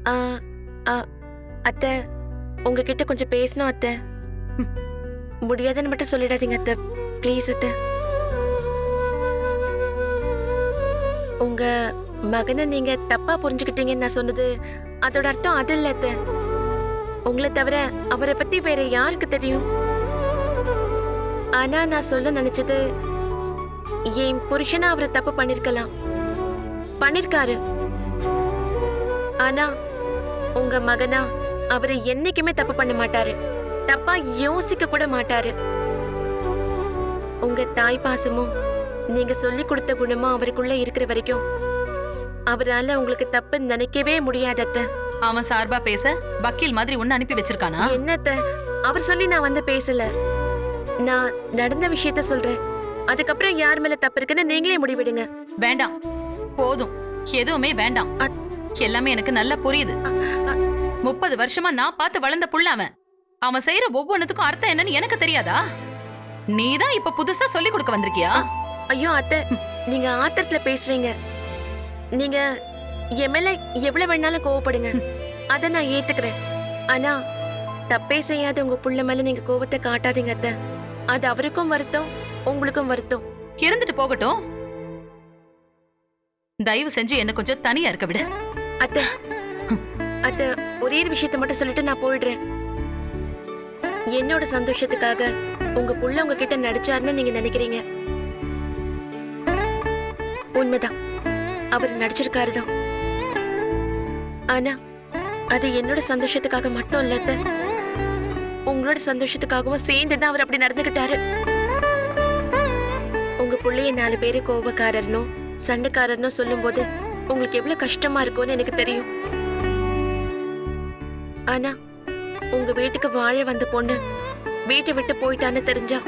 ஆ, ஆ, அத்தை உங்ககிட்ட கொஞ்சம் பேசணும் அத்தை. முடியாதுன்னு மட்டும் சொல்லிடாதீங்க அத்தை, ப்ளீஸ் அத்தை. உங்க மகனை நீங்க தப்பா புரிஞ்சுக்கிட்டீங்கன்னு நான் சொன்னது அதோட அர்த்தம் அது இல்ல அத்தை. உங்களை தவிர அவரை பத்தி வேற யாருக்கு தெரியும்? ஆனா நான் சொல்ல நினைச்சது, என் புருஷனா அவரை தப்பு பண்ணிருக்கலாம், பண்ணிருக்காரு. ஆனா உங்க மகனா அவரு என்னைக்குமே தப்பு பண்ண மாட்டாரு, தப்பா யோசிக்க கூட மாட்டாரு. உங்க தாய் பாசமும் நீங்க சொல்லி கொடுத்த குணமும் அவருக்குள்ள இருக்கிற வரைக்கும் அவரால உங்களுக்கு தப்பு நினைக்கவே முடியாது அத்தை. அவன் சார்பா பேச வக்கீல் மாதிரி ஒன்னு அனுப்பி வச்சிருக்கானா? என்னத்த அவர் சொல்லி நான் வந்து பேசல, நான் நடந்த விஷயத்த சொல்றேன். அதுக்கப்புறம் யார் மேல தப்பு இருக்குன்னு நீங்களே முடிவிடுங்க. வேண்டாம், போதும், எதுவுமே வேண்டாம். எல்லாமே எனக்கு நல்லா புரியுது. 30 வருஷமா நான் பார்த்து வளர்ந்த புள்ள அவன். அவன் செய்யற ஒவ்வொன்னுத்துக்கும் அர்த்தம் என்னன்னு எனக்கு தெரியாதா? நீதான் இப்ப புதுசா சொல்லி கொடுக்க வந்திருக்கியா? ஐயோ அத்தை, நீங்க ஆத்திரத்துல பேசுறீங்க. நீங்க என் மேல எவ்வளவு வேணாலும் கோவப்படுங்க, அத நான் ஏத்துக்கிறேன். ஆனா தப்பே செய்யாத உங்க புள்ள மேல நீங்க கோவத்தை காட்டாதீங்க அத்தை. அது அவருக்கும் வருத்தம், உங்களுக்கும் வருத்தம். இருந்துட்டு போகட்டும். தயவு செஞ்சு என்ன கொஞ்சம் தனியா இருக்க விடு. அத்தை, அத்தை ஒரே ஒரு விஷயத்த மட்டும் சொல்லிட்டு நான் போயிடுறேன். என்னோட சந்தோஷத்துக்காக உங்க புள்ள உங்ககிட்ட நடிச்சாருன்னு நீங்க நினைக்கிறீங்க. உண்மைதான், அவர் நடிச்சிருக்காருதான். ஆனா அது என்னோட சந்தோஷத்துக்காக மட்டும் இல்ல அத்தை, உங்களோட சந்தோஷத்துக்காகவும் சேர்ந்துதான் அவர் அப்படி நடந்துகிட்டாரு. உங்க புள்ளைய 4 பேரு கோபக்காரர்னோ சண்டைக்காரர்னோ சொல்லும் போது உங்களுக்கு எவ்வளவு கஷ்டமா இருக்கும்னு எனக்கு தெரியும். ஆனா உங்க வீட்டுக்கு வாழ வந்த பொண்ணு வீட்டை விட்டு போயிட்டான்னு தெரிஞ்சா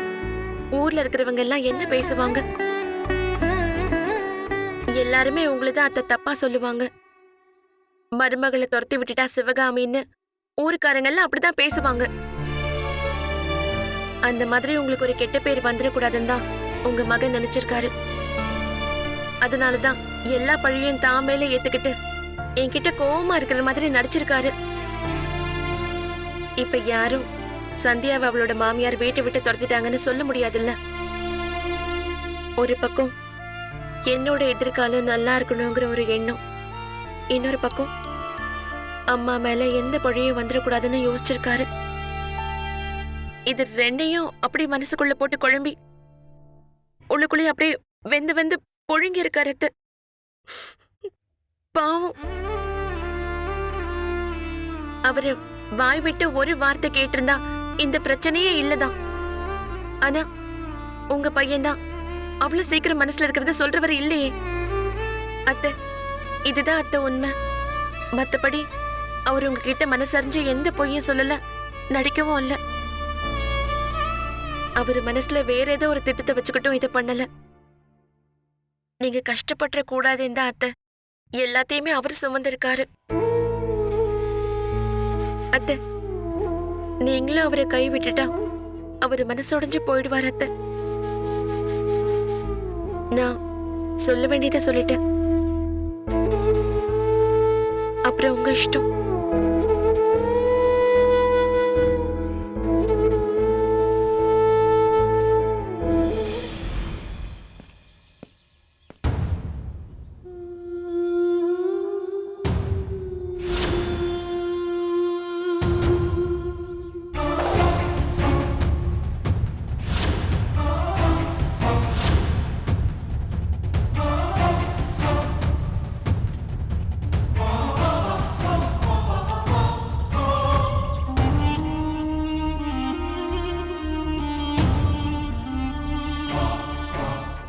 ஊர்ல இருக்கிறவங்க எல்லாம் என்ன பேசுவாங்க? எல்லாருமே உங்களதான் அத்தை தப்பா சொல்லுவாங்க. மருமகளை துரத்தி விட்டுட்டா சிவகாமின்னு ஊருக்காரங்க எல்லாம் அப்படிதான் பேசுவாங்க. அந்த மாதிரி உங்களுக்கு ஒரு கெட்ட பேர் வந்துடக்கூடாதுன்னு தான் உங்க மகன் நினைச்சிருக்காரு. அதனாலதான் எல்லா பழியும் தான் மேல ஏத்துக்கிட்டு என்கிட்ட கோவமா இருக்கிற மாதிரி நடிச்சிருக்காரு. இப்ப யாரும் சந்தியாவை அவளோட மாமியார் வீட்டை விட்டு துரத்திட்டாங்கன்னு சொல்ல முடியாதுல்ல. ஒரு பக்கம் என்னோட எதிர்காலம் நல்லா இருக்கணுங்கிற ஒரு எண்ணம், இன்னொரு பக்கம் அம்மா மேல எந்த பழியும் வந்துடக்கூடாதுன்னு யோசிச்சிருக்காரு. இது ரெண்டையும் அப்படி மனசுக்குள்ள போட்டு குழம்பி உள்ளுக்குள்ளே அப்படியே வெந்து வெந்து பொழுங்கி இருக்காரு. பாவம், அவரு வாய் விட்டு ஒரு வார்த்தை கேட்டிருந்தா இந்த பிரச்சனையே இல்லதான். ஆனா உங்க பையன்தான் அவ்வளவு சீக்கிரம் மனசுல இருக்கிறத சொல்றவர் இல்லையே அத்தை. இதுதான் அத்தை உண்மை. மத்தபடி அவர் உங்ககிட்ட மனசறிஞ்சு எந்த பொய்யும் சொல்லல, நடிக்கவும் இல்ல. அவரு மனசுல வேற ஏதோ ஒரு திட்டத்தை வச்சுக்கிட்டும் இதை பண்ணல. நீங்க கஷ்டப்பட்டுற கூடாதுன்னு தான் அத்தை எல்லாத்தையுமே அவரு சுமந்திருக்காரு. அத்தை, நீங்களும் அவரை கை விட்டுட்டா அவரு மனசுடைஞ்சு போயிடுவார் அத்தை. நான் சொல்ல வேண்டியதை சொல்லிட்டேன், அப்புறம் உங்க இஷ்டம்.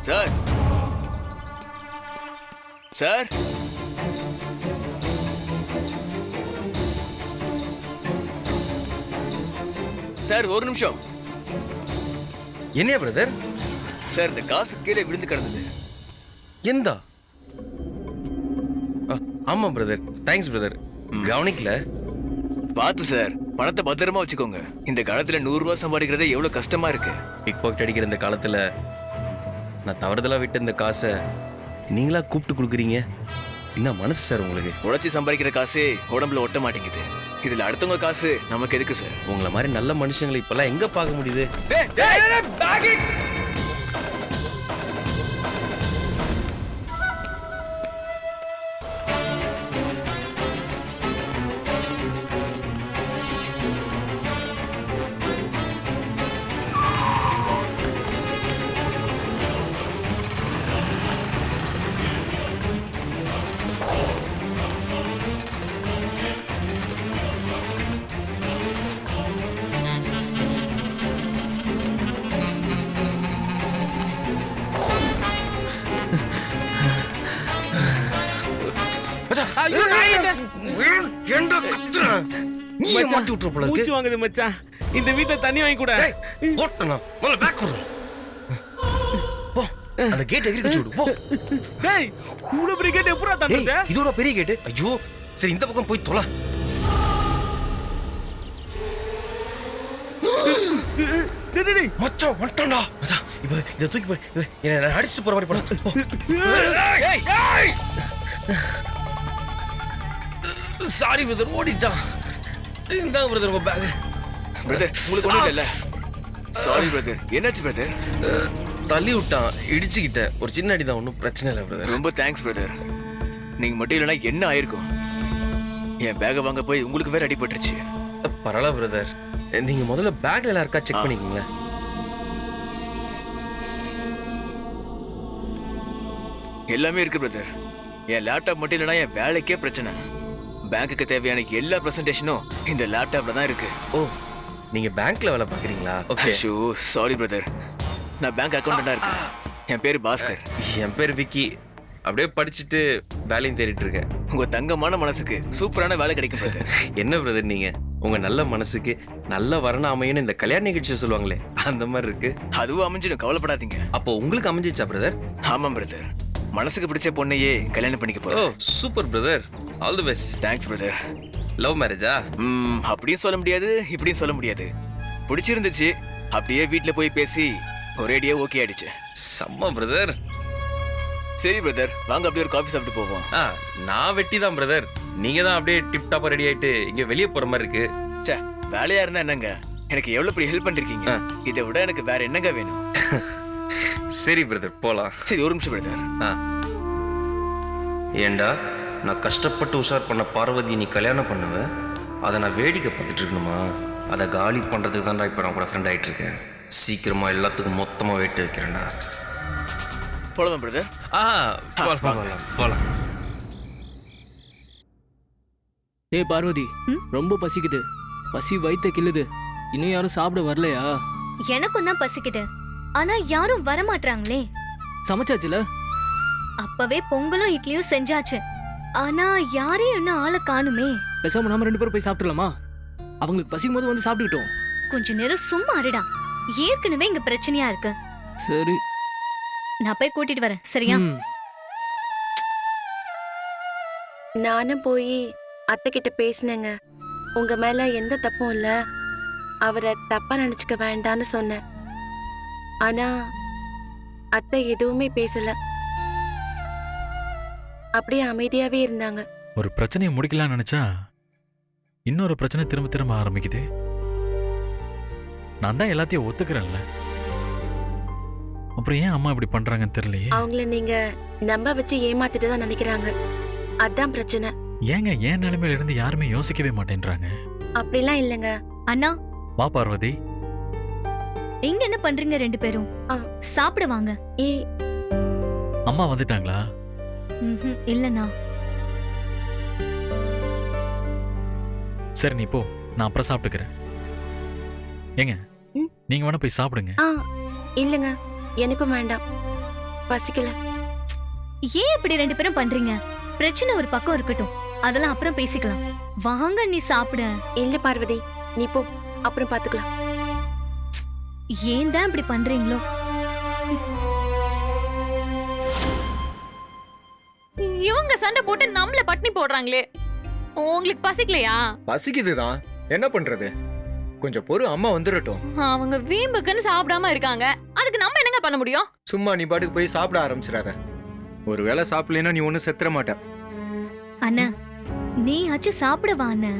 சார், சார், சார் ஒரு நிமிஷம். என்ன பிரதர்? சார் இந்த காசு கீழே விழுந்து கிடந்தது. எந்த? ஆமா பிரதர், தேங்க்ஸ் பிரதர். கவனிக்கல. பார்த்து சார், பணத்தை பத்திரமா வச்சுக்கோங்க. இந்த காலத்துல 100 ரூபாய் சம்பாதிக்கிறதே எவ்வளவு கஷ்டமா இருக்கு. பிக் பாக்கெட் அடிக்கிற இந்த காலத்துல நான் தவறுதலா விட்டு இந்த காசை நீங்களா கூப்பிட்டு கொடுக்குறீங்க. என்ன மனசு சார் உங்களுக்கு? உழைச்சி சம்பாதிக்கிற காசு உடம்புல ஒட்ட மாட்டேங்குது. இதுல அடுத்தவங்க காசு நமக்கு எதுக்கு சார்? உங்களை மாதிரி நல்ல மனுஷங்களை இப்பெல்லாம் எங்க பார்க்க முடியுது? ஏன்டா கத்துற? நீ மாட்டி விட்டுற போல இருக்கு. மூச்சு வாங்குது மச்சான். இந்த வீட்ல தண்ணி வாங்கி கூட. ஓட்டனா முதல்ல பேக் வரும். போ அந்த கேட் எகிரி வச்சு விடு. போ. டேய் இவ்வளவு பெரிய கேட் எப்பறா தாண்டற? இதோட பெரிய கேட். ஐயோ சரி இந்த பக்கம் போய் தொலை. டேய் மச்சான் வந்துட்டான்டா. மச்சான் இப்போ இத தூக்கி போய் என்ன அடிச்சிட்டு போற மாதிரி பண்ணு. ஏய் சாரி பிரதர், ஓடிட்டான். இந்தாங்க பிரதர் உங்க பேக். பிரதர் உங்களுக்கு ஒண்ணும் இல்ல. Sorry brother. என்னாச்சு பிரதர்? தள்ளி விட்டான், இடிச்சுக்கிட்டேன். ஒரு சின்ன அடி தான், ஒன்றும் பிரச்சனை இல்லை பிரதர். ரொம்ப தேங்க்ஸ் பிரதர். நீங்க மட்டும் இல்லைன்னா என்ன ஆயிருக்கும்? என் பேக்கை வாங்க போய் உங்களுக்கு வேற அடிபட்டுருச்சு. பரவாயில்ல பிரதர், நீங்க முதல்ல பேக்ல எல்லாம் இருக்கா செக் பண்ணிக்கோங்க. எல்லாமே இருக்கு பிரதர். என் லேப்டாப் மட்டும் இல்லைன்னா என் வேலைக்கே பிரச்சனை. பேங்க்குக்கு தேவையான எல்லா பிரசன்டேஷனும் இந்த லேப்டாப்ல தான் இருக்கு. ஓ நீங்க பேங்க்ல வேலை பாக்குறீங்களா? ஓகே. Show sorry brother. நான் பேங்க் அக்கௌண்டண்டா இருக்கேன். என் பேரு பாஸ்கர். என் பேர் விக்கி. அப்படியே படிச்சுட்டு வேலையும் தேடிட்டு இருக்கேன். உங்க தங்கமான மனசுக்கு சூப்பரான வேலை கிடைக்கும் பிரதர். என்ன பிரதர் நீங்க, உங்க நல்ல மனசுக்கு நல்ல வரணும் அமையன்னு இந்த கல்யாண நிகழ்ச்சி சொல்லுவாங்களே அந்த மாதிரி இருக்கு. அதுவும் அமைஞ்சிடும், கவலைப்படாதீங்க. அப்போ உங்களுக்கு அமைஞ்சிச்சா பிரதர்? ஆமாம் பிரதர். மனசுக்கு பிடிச்ச பொண்ணையே கல்யாணம் பண்ணிக்க ஓ போறேன். Super brother, all the best. Thanks brother. Love மேரேஜா? அப்படியும் சொல்ல முடியாது, இப்படியும் சொல்ல முடியாது. பிடிச்சிருந்துச்சு, அப்படியே வீட்ல போய் பேசி ஒரேடியா ஓகே ஆயிடுச்சு. செம்ம பிரதர். சரி பிரதர், வாங்க அப்படியே ஒரு காஃபி சாப்பிட்டு போவோம். நான் வெட்டி தான் பிரதர். நீங்க தான் அப்படியே டிப் டாப்பா ரெடி ஆயிட்டு இங்க வெளியே போற மாதிரி இருக்கு. ச்சே, வேலையா இருந்தா என்னங்க, எனக்கு எவ்வளவு பெரிய ஹெல்ப் பண்ணிருக்கீங்க. இதை விட எனக்கு வேற என்னங்க வேணும்? சரி பிரதர் போலாம். சரி ஒரு நிமிஷம் பிரதர். ஏண்டா நான் கஷ்டப்பட்டு உஷார் பண்ண பார்வதி நீ கல்யாணம் பண்ணுவ, அதை நான் வேடிக்கை பார்த்துட்டு இருக்கணுமா? அதை காலி பண்றதுக்கு தான்டா இப்போ நான் கூட ஃப்ரெண்ட் ஆயிட்டு இருக்கேன். சீக்கிரமா எல்லாத்துக்கும் மொத்தமா வெயிட் வைக்கிறேன்டா. போலாம் பிரதர். போலாம். ஏய் பார்வதி, ரொம்ப பசிக்குது. பசி வயித்த கிள்ளுது. இன்னும் யாரும் சாப்பிட வரலையா? எனக்கும் தான் பசிக்குது, ஆனா யாரும் வர மாட்டாங்களே. சமைச்சாச்சுல? அப்பவே பொங்கலும் இட்லியும் செஞ்சாச்சு, ஆனா யாரையும் இன்னும் ஆளை காணுமே. பேசாம நாம 2 பேரும் போய் சாப்பிட்டுலாமா? அவங்களுக்கு பசிக்கும் போது வந்து சாப்பிட்டுக்கிட்டோம். கொஞ்ச நேரம் சும்மா இருடா, ஏற்கனவே இங்க பிரச்சனையா இருக்கு. சரி நான் போய் கூட்டிட்டு வரேன், சரியா? நானும் போய் அத்தை கிட்ட பேசினேங்க. உங்க மேல எந்த தப்பும் இல்ல, அவரை தப்பா நினைச்சுக்க வேண்டான்னு சொன்னேன். ஆனா அத்தை எதுவுமே பேசல, அப்படியே அமைதியாவே இருந்தாங்க. ஒரு பிரச்சனையை முடிக்கலாம்னு நினைச்சா இன்னொரு பிரச்சனை திரும்ப திரும்ப ஆரம்பிக்குது. நான் தான் எல்லாத்தையும் ஒத்துக்கிறேன்ல, அப்புறம் ஏன் அம்மா இப்படி பண்றாங்கன்னு தெரியலையே. அவங்கள நீங்க நம்ப வச்சு ஏமாத்திட்டு தான் நினைக்கிறாங்க, அதான் பிரச்சனை. ஏங்க ஏன் நிலைமையில இருந்து யாருமே யோசிக்கவே மாட்டேன்றாங்க. அப்படிலாம் இல்லைங்க. அண்ணா வா பார்வதி. இங்க என்ன பண்றீங்க 2 பேரும்? சாப்பிட வாங்க. அம்மா வந்துட்டாங்களா? இல்லண்ணா. சரி நீ போ, நான் அப்புறம் சாப்பிட்டுக்கிறேன். ஏங்க நீங்க வேணா போய் சாப்பிடுங்க. இல்லங்க, எனக்கும் வேண்டாம், பசிக்கல. ஏன் இப்படி 2 பேரும் பண்றீங்க? பிரச்சனை ஒரு பக்கம் இருக்கட்டும், அதெல்லாம் அப்புறம் பேசிக்கலாம். வாங்க நீ சாப்பிட. இல்ல பார்வதி, நீ போ, அப்புறம் பாத்துக்கலாம். ஏன் தான் இப்படி பண்றீங்களோ? இவங்க சண்டை போட்டு நம்மள பட்னி போடுறாங்களே. உங்களுக்கு பசிக்கலையா? பசிக்குதுதான், என்ன பண்றது? கொஞ்சம் பொறு, அம்மா வந்துடட்டும். அவங்க வீம்புக்குன்னு சாப்பிடாம இருக்காங்க, அதுக்கு நம்ம என்னங்க பண்ண முடியும்? சும்மா நீ பாட்டுக்கு போய் சாப்பிட ஆரம்பிச்சிடாத. ஒருவேளை சாப்பிடலைன்னா நீ ஒன்னும் செத்துற மாட்ட. அண்ணா நீயாச்சும் சாப்பிடவா அண்ணா?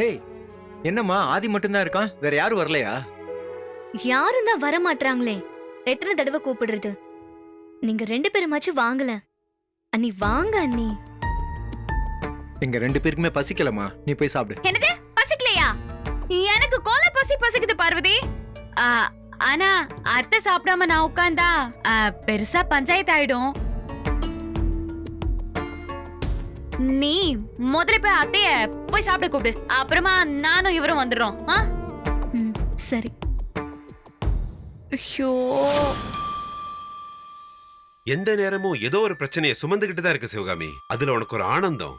ஏய் என்னம்மா ஆதி மட்டும்தான் இருக்கான், வேற யாரும் வரலையா? யாரும் தான் வர மாட்றாங்களே, எத்தனை தடவை கூப்பிடுறது? நீங்க 2 பேருமாச்சும் வாங்கல. அண்ணி வாங்க அண்ணி. எங்க 2 பேருக்குமே பசிக்கலம்மா, நீ போய் சாப்பிடு. என்னது பசிக்கலையா? எனக்கு கோல பசிக்குது பார்வதி. ஆனா அத்தை சாப்பிடாம நான் உட்கார்ந்தா பெருசா பஞ்சாயத்து ஆயிடும். நீ முதல்ல போய் அத்தைய போய் சாப்பிட கூப்பிடு, அப்புறமா நானும் இவரும் வந்துடுறோம். ம், சரி. ஐயோ, எந்த நேரமும் ஏதோ ஒரு பிரச்சனையை சுமந்துகிட்டு தான் இருக்கு சிவகாமி. அதுல உனக்கு ஒரு ஆனந்தம்.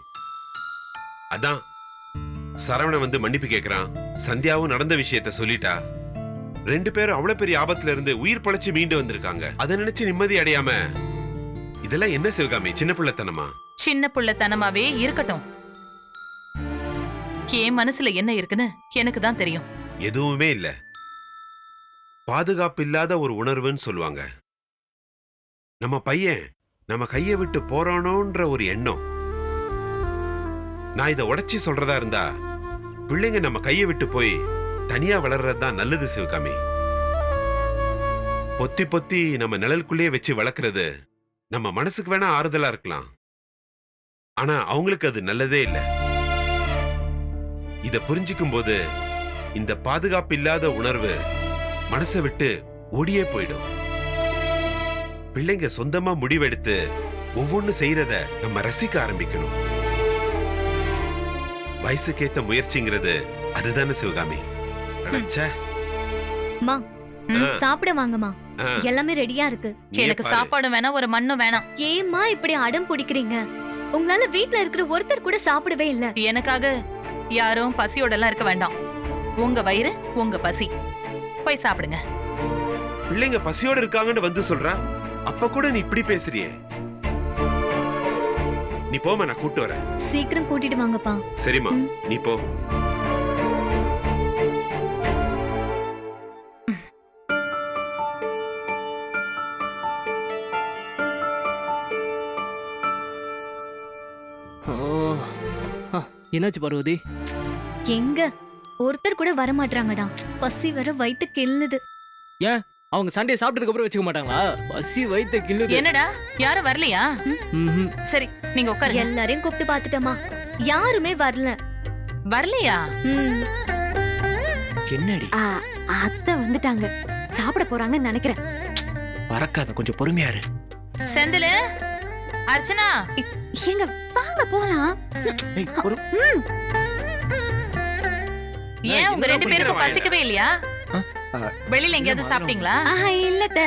அதான் சரவணன் வந்து மன்னிப்பு கேக்குறான். சந்தியாவும் நடந்த விஷயத்த சொல்லிட்டா. 2 பேரும் அவ்வளவு பெரிய ஆபத்துல இருந்து உயிர் பழைச்சு மீண்டு வந்திருக்காங்க. அதை நினைச்சு நிம்மதி அடையாம இதெல்லாம் என்ன சிவகாமி, சின்ன பிள்ளைத்தனமா? சின்ன புள்ளத்தனமாவே இருக்கட்டும். என் மனசுல என்ன இருக்குன்னு எனக்கு தான் தெரியும். எதுவுமே இல்ல. பாதுகாப்பு இல்லாத ஒரு உணர்வுன்னு சொல்லுவாங்க. நம்ம பையன் நம்ம கையை விட்டு போறானோன்ற ஒரு எண்ணம். நான் இதை உடைச்சி சொல்றதா இருந்தா, பிள்ளைங்க நம்ம கையை விட்டு போய் தனியா வளர்றதுதான் நல்லது சிவகாமி. பொத்தி பொத்தி நம்ம நிழலுக்குள்ளேயே வச்சு வளர்க்கறது நம்ம மனசுக்கு வேணா ஆறுதலா இருக்கலாம். ஆனா அவங்களுக்கு அது நல்லதே இல்ல. இத புரிஞ்சுக்கும் போது இந்த பாதுகாப்பு இல்லாத உணர்வு மனசை விட்டு ஓடியே போயிடும். பிள்ளைங்க சொந்தமா முடிவெடுத்து ஒவ்வொன்னு செய்யறத நம்ம ரசிக்க ஆரம்பிக்கணும். வயசுக்கேத்த முயற்சிங்கிறது அதுதானே சிவகாமி. அடச்சே. மா சாப்பிட வாங்கம்மா, எல்லாமே ரெடியா இருக்கு. எனக்கு சாப்பாடு வேணாம், ஒரு மண்ணும் வேணாம். ஏம்மா இப்படி அடம் பிடிக்கிறீங்க? உங்களால வீட்ல இருக்கிற ஒருத்தர் கூட சாப்பிடவே இல்ல. எனக்காக யாரும் பசியோட எல்லாம் இருக்க வேண்டாம். உங்க வயிறு உங்க பசி, போய் சாப்பிடுங்க. பிள்ளைங்க பசியோட இருக்காங்கன்னு வந்து சொல்றா, அப்ப கூட நீ இப்படி பேசுறியே. நீ போமா, நான் கூட்டு வரேன். சீக்கிரம் கூட்டிட்டு வாங்கப்பா. சரிம்மா, நீ போ. என்னாச்சு பார்வதி? எங்க ஒருத்தர் கூட வர மாட்டாங்கடா. பசி வர வயித்து கிள்ளுது. ஏன் அவங்க சண்டையை சாப்பிட்டதுக்கு அப்புறம் வச்சுக்க மாட்டாங்களா? பசி வயித்த கிள்ளுது. என்னடா யாரும் வரலையா? சரி நீங்க உட்காருங்க. எல்லாரையும் கூப்பிட்டு பாத்துட்டமா, யாருமே வரல. வரலையா? என்னடி அத்தை வந்துட்டாங்க, சாப்பிட போறாங்கன்னு நினைக்கிறேன். பறக்காத, கொஞ்சம் பொறுமையா இரு. செந்திலு, அர்ச்சனா, எங்க வாங்க போலாம். ஏன் உங்க 2 பேருக்கும் பசிக்கவே இல்லையா? வெளியில எங்கேயாவது சாப்பிட்டீங்களா? இல்லத்த,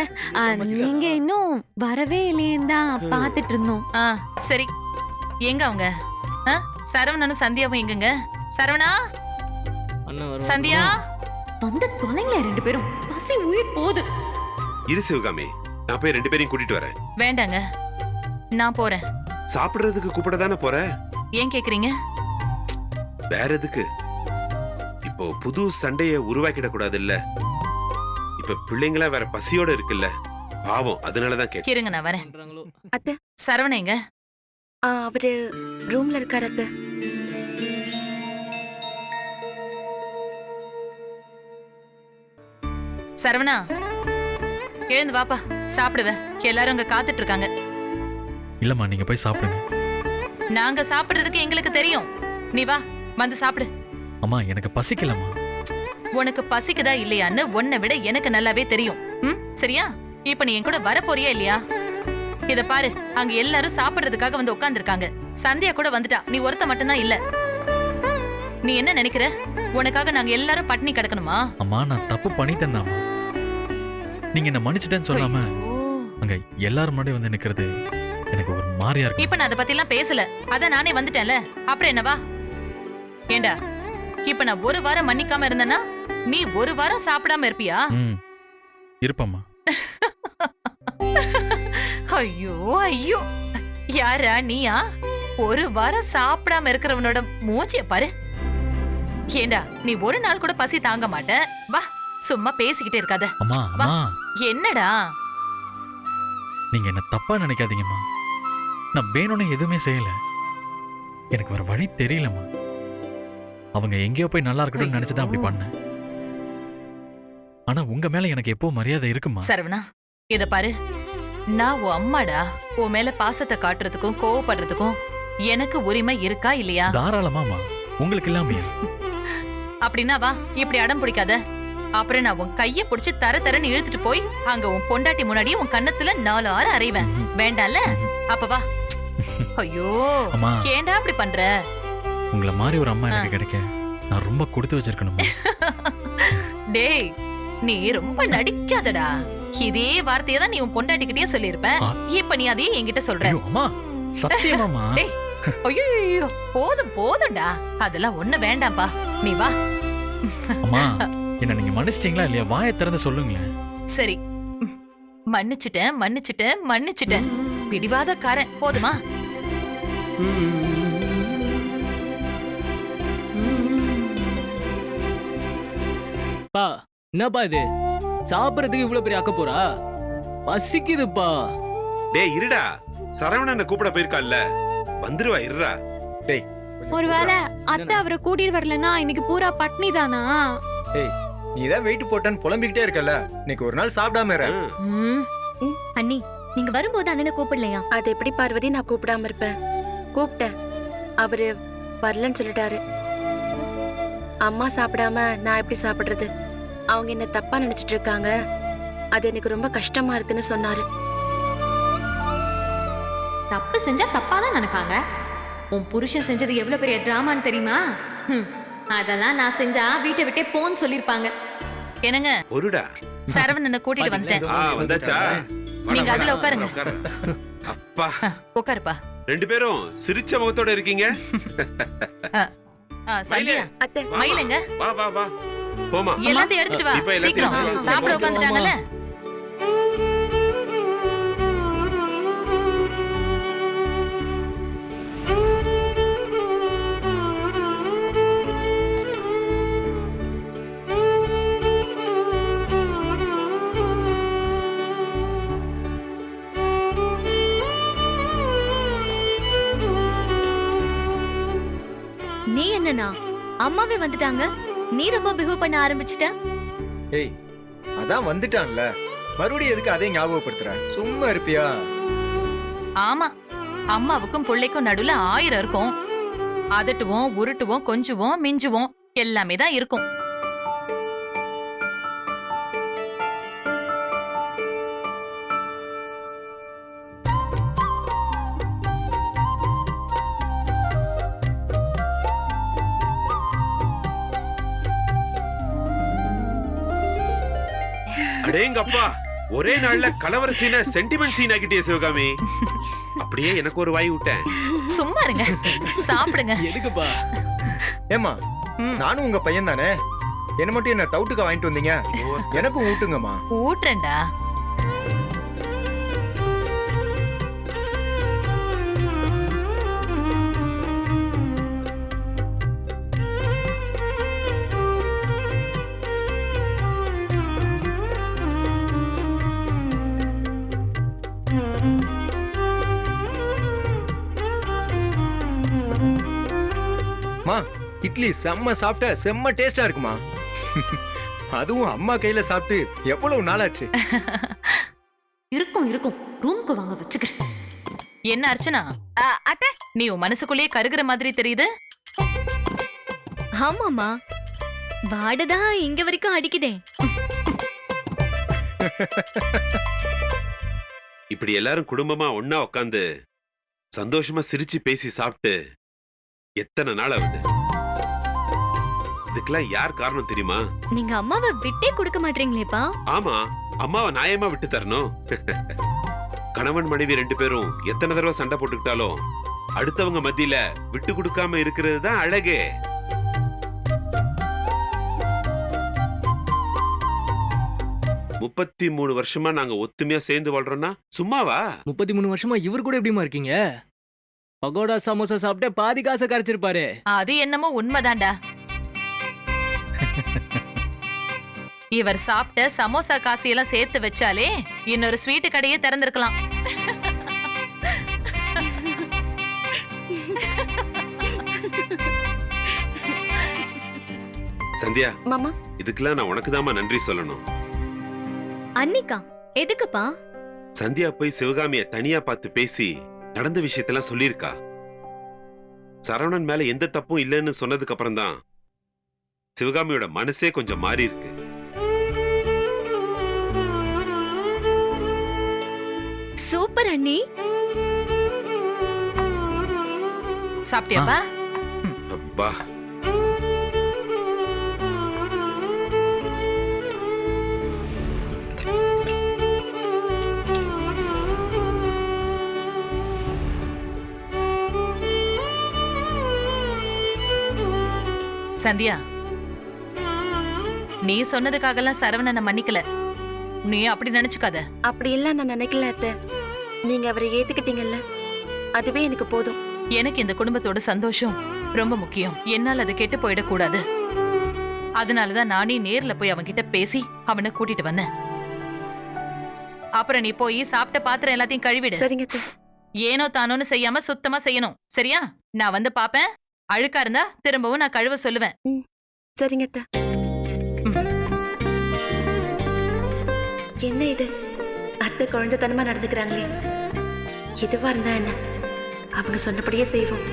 நீங்க இன்னும் வரவே இல்லையேன்னு தான் பாத்துட்டு இருந்தோம். சரி, எங்க அவங்க? சரவணனும் சந்தியாவும் எங்கங்க? சரவணா, சந்தியா, வந்து தொலைங்களே 2 பேரும், பசி உயிர் போகுது. இரு சிவகாமி, நான் போய் 2 பேரையும் கூட்டிட்டு வரேன். வேண்டாங்க, நான் போறேன். சாப்பிடுறதுக்கு கூப்பிட தானே போற. ஏன் கேக்குறீங்க? வேற எதுக்கு? இப்போ புது சண்டைய உருவாக்கிட கூடாது இல்ல. இப்ப பிள்ளைங்களா வேற பசியோட இருக்குல்ல, பாவம், அதனாலதான் கேட்டேன். இருங்க, நான் வரேன். அத்தை, சரவணன் எங்க? அவரு ரூம்ல இருக்காரு அத்தை. சரவணா, எழுந்து வாப்பா, சாப்பிடுவேன். எல்லாரும் அங்க காத்துட்டு இருக்காங்க. இல்லம்மா, நீங்க போய் சாப்பிடுங்க. நாங்க சாப்பிடுறதுக்கு எங்களுக்கு தெரியும். நீ வா, வந்து சாப்பிடு. அம்மா, எனக்கு பசிக்கலம்மா. உனக்கு பசிக்குதா இல்லையான்னு உன்னை விட எனக்கு நல்லாவே தெரியும். சரியா? இப்ப நீ என் கூட வர போறியா இல்லையா? இத பாரு, அங்க எல்லாரும் சாப்பிடுறதுக்காக வந்து உட்கார்ந்துருக்காங்க. சந்தியா கூட வந்துட்டா, நீ ஒருத்த மட்டும்தான் இல்ல. நீ என்ன நினைக்கிற? உனக்காக நாங்க எல்லாரும் பட்டினி கிடக்கணுமா? அம்மா, நான் தப்பு பண்ணிட்டேன் தாம்மா. நீங்க என்ன மன்னிச்சிட்டேன்னு சொல்லாம அங்க எல்லாரும் முன்னாடி வந்து நிக்கிறது எனக்கு ஒரு மாதிரியா இருக்கு. இப்ப நான் அதை பத்தி எல்லாம் பேசல, அதான் நானே வந்துட்டேன்ல. அப்புறம் என்னவா? ஏண்டா, இப்ப நான் 1 வாரம் மன்னிக்காம இருந்தேன்னா நீ 1 வாரம் சாப்பிடாம இருப்பியா? இருப்பம்மா. ஐயோ ஐயோ, யாரா நீயா? 1 வாரம் சாப்பிடாம இருக்கிறவனோட மூஞ்சிய பாரு. ஏண்டா, நீ 1 நாள் கூட பசி தாங்க மாட்ட. வா, சும்மா பேசிக்கிட்டே இருக்காத. அம்மா, வா. அம்மா, என்னடா? நீங்க என்ன தப்பா நினைக்காதீங்கம்மா. நான் வேணும்னு எதுவுமே செய்யல. எனக்கு வேற வழி தெரியலம்மா. அவங்க எங்கேயோ போய் நல்லா இருக்கணும்னு நினைச்சுதான் அப்படி பண்ணேன். ஆனா உங்க மேல எனக்கு எப்போ மரியாதை இருக்குமா? சரவணா, இத பாரு, நான் உன் அம்மாடா. உன் மேல பாசத்தை காட்டுறதுக்கும் கோவப்படுறதுக்கும் எனக்கு உரிமை இருக்கா இல்லையா? தாராளமாமா, உங்களுக்கு இல்லாமையா? அப்படின்னா வா, இப்படி அடம் பிடிக்காத. அப்புறம் நான் உன் கைய புடிச்சு தரன்னு இழுத்துட்டு போய் அங்க உன் பொண்டாட்டி முன்னாடி உன் கன்னத்துல 4 ஆறு அறைவேன். வேண்டாம்ல? அப்ப வா. ஐயோ, அம்மா, ஏன்டா அப்படி பண்ற? உங்களை மாதிரி ஒரு அம்மா எனக்கு கிடைக்க நான் ரொம்ப கொடுத்து வச்சிருக்கணுமா? டேய், நீ ரொம்ப நடிக்காதடா. இதே வார்த்தையை தான் நீ உன் பொண்டாட்டிக்கிட்டே சொல்லியிருப்ப. இப்ப நீ அதையே என்கிட்ட சொல்ற. ஐயோ, அம்மா, சத்தியமாமா. டேய், ஐயோ, போதும் போதும்டா. அதெல்லாம் ஒண்ணு வேண்டாம்ப்பா, நீ வா. அம்மா, என்ன நீங்க மன்னிச்சிட்டீங்களா இல்லையா? வாயை திறந்து சொல்லுங்களேன். சரி, மன்னிச்சிட்டேன் மன்னிச்சிட்டேன் மன்னிச்சிட்டேன். பிடிவாதக்காரன், போதுமா? பா, என்னப்பா இது? சாப்பிடறதுக்கு இவ்வளவு பெரிய அக்க போறா? பசிக்குதுப்பா. டேய் இருடா, சரவணனை கூப்பிட போயிருக்கால்ல, வந்துருவா. இருடா. டேய், ஒருவேளை அத்தை அவரை கூட்டிட்டு வரலன்னா இன்னைக்கு பூரா பட்னி தானா? டேய், நீ தான் வெயிட் போட்டான்னு புலம்பிக்கிட்டே இருக்கல. இன்னைக்கு ஒரு நாள் சாப்பிடாம இரு. அண்ணி, நீங்க வரும்போது அண்ணனை கூப்பிடலையா? அது எப்படி பார்வதி நான் கூப்பிடாம இருப்பேன்? கூப்பிட்டேன், அவரு வரலன்னு சொல்லிட்டாரு. அம்மா சாப்பிடாம நான் எப்படி சாப்பிடுறது? அவங்க என்ன தப்பா நினைச்சிட்டு இருக்காங்க, அது எனக்கு ரொம்ப கஷ்டமா இருக்குன்னு சொன்னாரு. தப்பு செஞ்சா தப்பா தான் நினைப்பாங்க. உன் புருஷன் செஞ்சது எவ்வளவு பெரிய டிராமான்னு தெரியுமா? அதெல்லாம் நான் செஞ்சா வீட்டை விட்டே போன்னு சொல்லிருப்பாங்க. என்னங்க, ஒருடா. சரவணனை கூட்டிட்டு வந்துட்டேன். வந்தாச்சா? நீங்க அதுல உட்காருங்க. அப்பா, உட்காருப்பா. 2 பேரும் சிரிச்ச முகத்தோட இருக்கீங்க. சந்தியா, அத்தை, மயிலுங்க, வா வா வா, போமா. எல்லாத்தையும் எடுத்துட்டு வா. இப்ப எல்லாத்தையும் சீக்கிரம் எடுத்துட்டு வா. சாப்பிட உட்காந்துட்டாங்கல்ல. நீ என்னன்னா அம்மாவே வந்துட்டாங்க, நீ ரொம்ப பிஹேவ் பண்ண ஆரம்பிச்சிட்ட. ஏய், அதான் வந்துட்டான்ல, மறுபடியும் எதுக்கு அதே ஞாபகப்படுத்துற? சும்மா இருப்பியா? ஆமா, அம்மாவுக்கும் பிள்ளைக்கும் நடுவுல 1000 இருக்கும். அதட்டுவோம், உருட்டுவோம், கொஞ்சுவோம், மிஞ்சுவோம், எல்லாமே தான் இருக்கும். அடேங்கப்பா, ஒரே நாள்ல கலவர சீனை சென்டிமெண்ட் சீன் ஆக்கிட்டே சிவகாமி. அப்படியே எனக்கு ஒரு வாய் விட்டேன். சும்மா இருங்க, சாப்பிடுங்க. எதுக்குப்பா? ஏமா, நானும் உங்க பையன் தானே, என்ன மட்டும் என்ன தவுட்டுக்க வாங்கிட்டு வந்தீங்க? எனக்கும் ஊட்டுங்கம்மா. ஊட்டுறேன்டா. மா, இட்லி செம்ம சாப்பிட்ட, செம்ம டேஸ்டா இருக்குமா. அதுவும் அம்மா கையில சாப்பிட்டு எவ்வளவு நாளாச்சு. இருக்கும் இருக்கும், ரூமுக்கு வாங்க வச்சுக்கிறேன். என்ன அர்ச்சனா, அத்தை, நீ உன் மனசுக்குள்ளேயே கருகுற மாதிரி தெரியுது. ஆமாமா, வாடதான் இங்க வரைக்கும் அடிக்குதே. இப்படி எல்லாரும் குடும்பமா ஒன்னா உட்காந்து சந்தோஷமா சிரிச்சு பேசி சாப்பிட்டு எத்தனை நாள் ஆகுது? இதுக்கெல்லாம் யார் காரணம் தெரியுமா? நீங்க அம்மாவை விட்டே கொடுக்க மாட்டீங்களேப்பா. ஆமா, அம்மாவை நியாயமா விட்டு தரணும். கணவன் மனைவி 2 பேரும் எத்தனை தடவை சண்டை போட்டுக்கிட்டாலும் அடுத்தவங்க மத்தியில விட்டு கொடுக்காம இருக்கிறது தான் அழகே. முப்பத்தி 3 வருஷமா நாங்க ஒத்துமையா சேர்ந்து வாழ்றோம்னா சும்மாவா? 33 வருஷமா இவர் கூட எப்படிமா இருக்கீங்க? பகோடா சமோசா சாப்பிட்டு பாதி காசை கரைச்சிருப்பாரு. அது என்னமோ உண்மைதான்டா. இவர் சாப்பிட்ட சமோசா காசியெல்லாம் சேர்த்து வச்சாலே இன்னொரு ஸ்வீட் கடையே திறந்திருக்கலாம். சந்தியா, மாமா இதுக்கெல்லாம் நான் உனக்கு நன்றி சொல்லணும். அன்னிக்கா எதுக்குப்பா? சந்தியா போய் சிவகாமிய தனியா பார்த்து பேசி நடந்த விஷயத்தெல்லாம் சொல்லியிருக்கா. சரவணன் மேல எந்த தப்பும் இல்லைன்னு சொன்னதுக்கு அப்புறம் தான் சிவகாமியோட மனசே கொஞ்சம் மாறி இருக்கு. சூப்பர் அண்ணி. சாப்பிட்டியாப்பா? அப்பா, சந்தியா, நீ சொன்னதுக்காகலாம் சரவணனை மன்னிக்கல. நீ அப்படி நினைச்சுக்காத. அப்படி எல்லாம் நான் நினைக்கல அத்தை. நீங்க அவரை ஏத்துக்கிட்டீங்கல்ல, அதுவே எனக்கு போதும். எனக்கு இந்த குடும்பத்தோட சந்தோஷம் ரொம்ப முக்கியம். என்னால் அது கெட்டு போயிடக்கூடாது. அதனாலதான் நானே நேர்ல போய் அவன்கிட்ட பேசி அவனை கூட்டிட்டு வந்தேன். அப்புறம் நீ போய் சாப்பிட்ட பாத்திரம் எல்லாத்தையும் கழுவிடு. சரிங்க அத்தை. ஏனோ தானோன்னு செய்யாம சுத்தமா செய்யணும், சரியா? நான் வந்து பாப்பேன். அழுக்கா இருந்தா திரும்பவும் நான் கழுவ சொல்லுவேன். சரிங்க அத்தை. என்ன இது, அத்தை குழந்தைத்தனமா நடந்துக்கிறாங்களே. எதுவா இருந்தா என்ன, அவங்க சொன்னபடியே செய்வோம்.